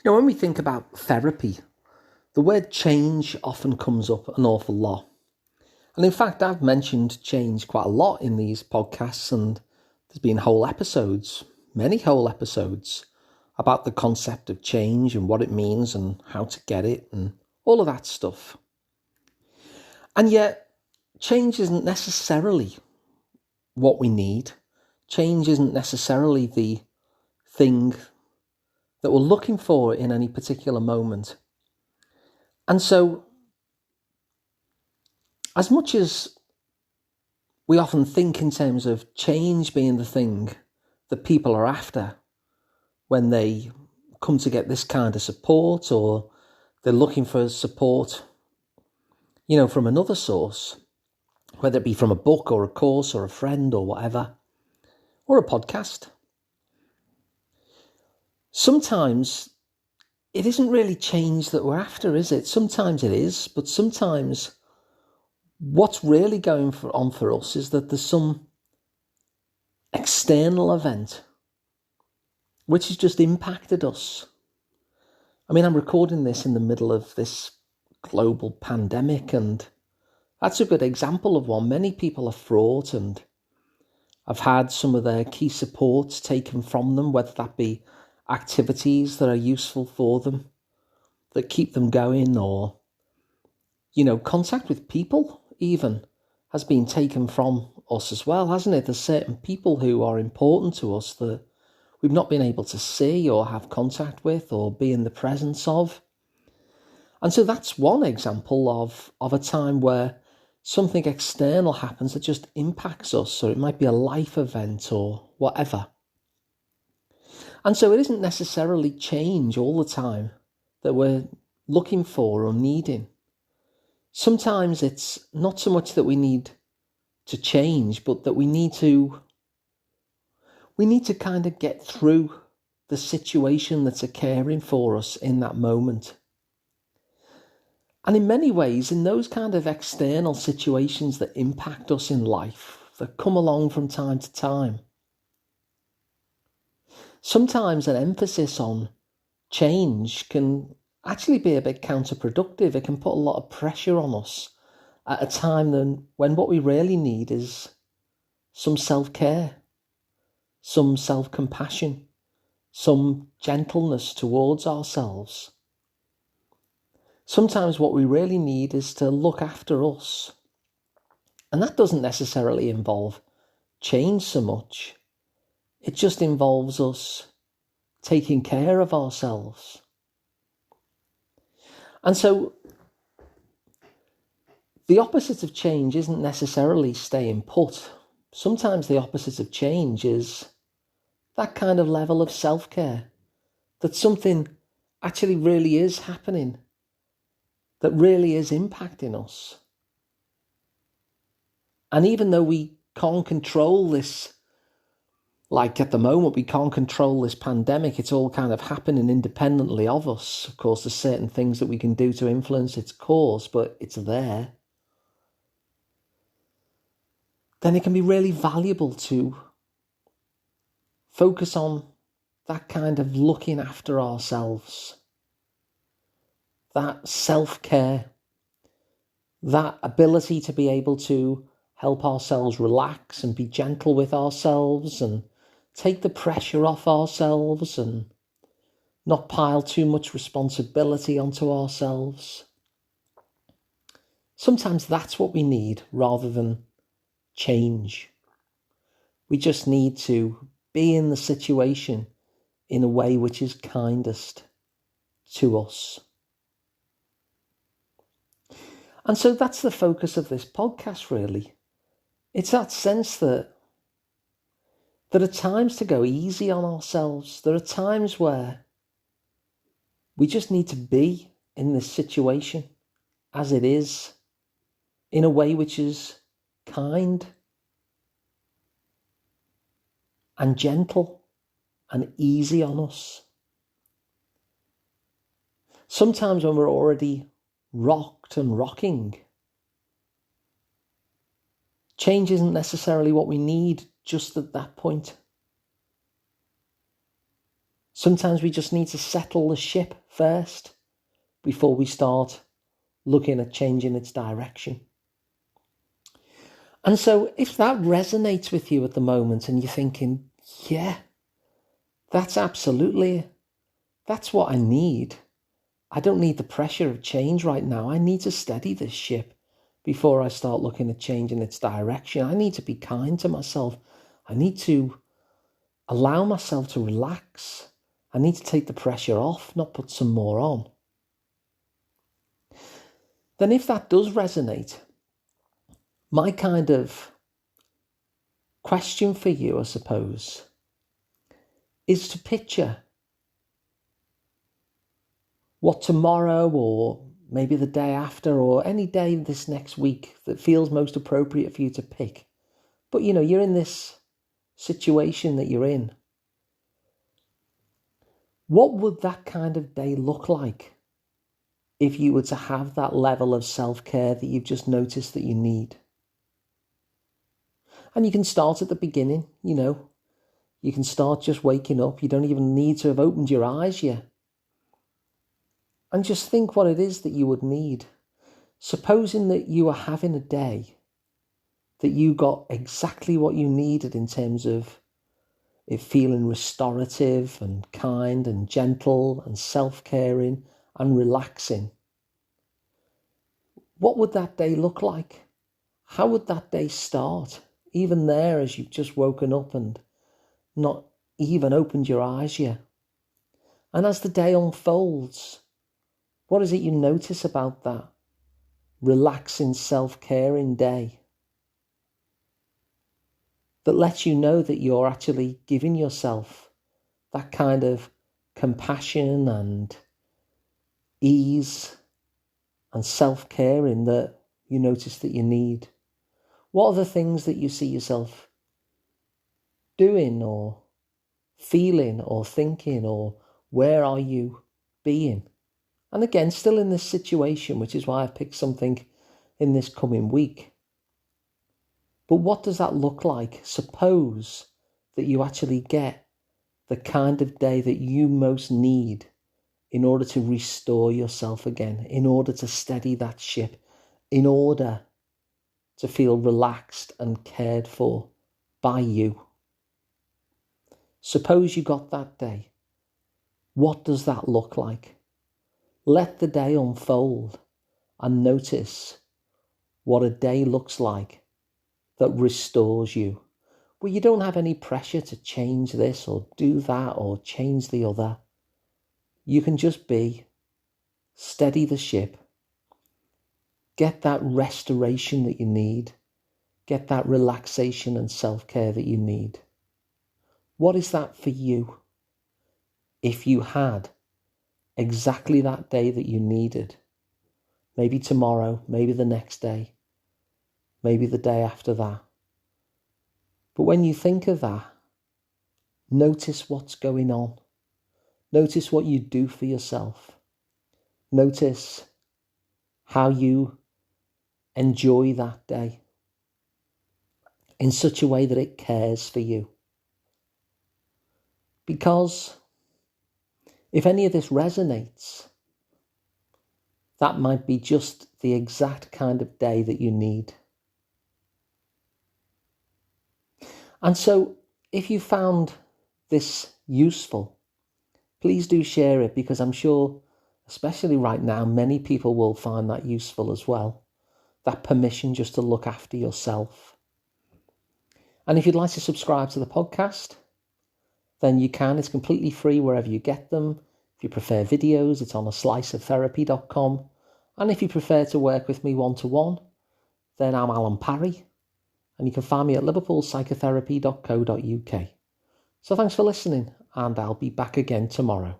When we think about therapy, the word change often comes up an awful lot. And in fact, I've mentioned change quite a lot in these podcasts, and there's been many whole episodes, about the concept of change and what it means and how to get it and all of that stuff. And yet, change isn't necessarily what we need. Change isn't necessarily the thing that we're looking for in any particular moment. And so, as much as we often think in terms of change being the thing that people are after when they come to get this kind of support, or they're looking for support, from another source, whether it be from a book or a course or a friend or whatever, or a podcast. Sometimes it isn't really change that we're after, is it? Sometimes it is, but sometimes what's really going on for us is that there's some external event which has just impacted us. I mean, I'm recording this in the middle of this global pandemic, and that's a good example of one. Many people are fraught and have had some of their key supports taken from them, whether that be activities that are useful for them, that keep them going, or, contact with people even has been taken from us as well, hasn't it? There's certain people who are important to us that we've not been able to see or have contact with or be in the presence of. And so that's one example of a time where something external happens that just impacts us, or it might be a life event or whatever. And so it isn't necessarily change all the time that we're looking for or needing. Sometimes it's not so much that we need to change, but that we need to kind of get through the situation that's occurring for us in that moment. And in many ways, in those kind of external situations that impact us in life, that come along from time to time, sometimes an emphasis on change can actually be a bit counterproductive. It can put a lot of pressure on us at a time when what we really need is some self-care, some self-compassion, some gentleness towards ourselves. Sometimes what we really need is to look after us. And that doesn't necessarily involve change so much. It just involves us taking care of ourselves. And so the opposite of change isn't necessarily staying put. Sometimes the opposite of change is that kind of level of self-care, that something actually really is happening, that really is impacting us. And even though we can't control this, like at the moment, we can't control this pandemic, it's all kind of happening independently of us. Of course, there's certain things that we can do to influence its course, but it's there. Then it can be really valuable to focus on that kind of looking after ourselves, that self-care, that ability to be able to help ourselves relax and be gentle with ourselves and take the pressure off ourselves and not pile too much responsibility onto ourselves. Sometimes that's what we need rather than change. We just need to be in the situation in a way which is kindest to us. And so that's the focus of this podcast, really. It's that sense that there are times to go easy on ourselves. There are times where we just need to be in this situation as it is, in a way which is kind and gentle and easy on us. Sometimes when we're already rocked and rocking, change isn't necessarily what we need just at that point. Sometimes we just need to settle the ship first before we start looking at changing its direction. And so if that resonates with you at the moment and you're thinking, yeah, that's what I need. I don't need the pressure of change right now. I need to steady this ship before I start looking at changing its direction. I need to be kind to myself. I need to allow myself to relax. I need to take the pressure off, not put some more on. Then if that does resonate, my kind of question for you, I suppose, is to picture what tomorrow or maybe the day after or any day this next week that feels most appropriate for you to pick. But you're in this situation that you're in. What would that kind of day look like if you were to have that level of self-care that you've just noticed that you need? And you can start at the beginning, You can start just waking up. You don't even need to have opened your eyes yet. And just think what it is that you would need. Supposing that you are having a day that you got exactly what you needed in terms of it feeling restorative and kind and gentle and self-caring and relaxing. What would that day look like? How would that day start? Even there, as you've just woken up and not even opened your eyes yet. And as the day unfolds, what is it you notice about that relaxing, self-caring day that lets you know that you're actually giving yourself that kind of compassion and ease and self-caring that you notice that you need? What are the things that you see yourself doing or feeling or thinking, or where are you being? And again, still in this situation, which is why I've picked something in this coming week. But what does that look like? Suppose that you actually get the kind of day that you most need in order to restore yourself again, in order to steady that ship, in order to feel relaxed and cared for by you. Suppose you got that day. What does that look like? Let the day unfold and notice what a day looks like that restores you, where you don't have any pressure to change this or do that or change the other. You can just be, steady the ship, get that restoration that you need, get that relaxation and self-care that you need. What is that for you? If you had exactly that day that you needed, maybe tomorrow, maybe the next day, maybe the day after that. But when you think of that, notice what's going on. Notice what you do for yourself. Notice how you enjoy that day in such a way that it cares for you. Because if any of this resonates, that might be just the exact kind of day that you need. And so if you found this useful, please do share it, because I'm sure, especially right now, many people will find that useful as well. That permission just to look after yourself. And if you'd like to subscribe to the podcast, then you can. It's completely free wherever you get them. If you prefer videos, it's on sliceoftherapy.com. And if you prefer to work with me one-to-one, then I'm Alun Parry. And you can find me at liverpoolpsychotherapy.co.uk. So thanks for listening, and I'll be back again tomorrow.